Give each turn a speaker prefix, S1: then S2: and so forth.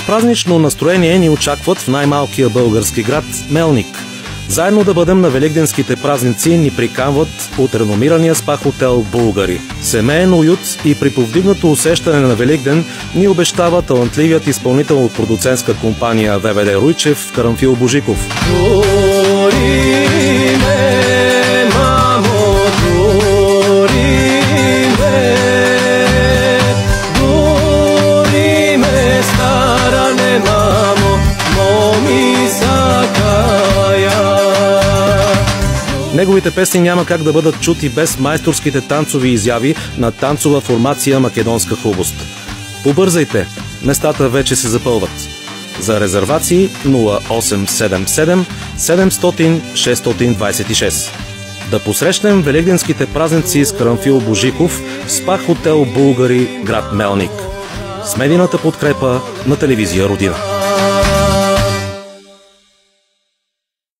S1: празнично настроение ни очакват в най-малкия български град Мелник. Заедно да бъдем на великденските празници ни приканват от реномирания спа-хотел Булгари. Семеен уют и при повдигнато усещане на Великден ни обещава талантливият изпълнител от продуцентска компания ВВД Руйчев Карамфил Божиков. Неговите песни няма как да бъдат чути без майсторските танцови изяви на танцова формация Македонска хубост. Побързайте, местата вече се запълват. За резервации 0877 700 626. Да посрещнем великденските празници с Карамфил Божиков в спа-хотел Булгари, град Мелник. С медийната подкрепа на телевизия Родина.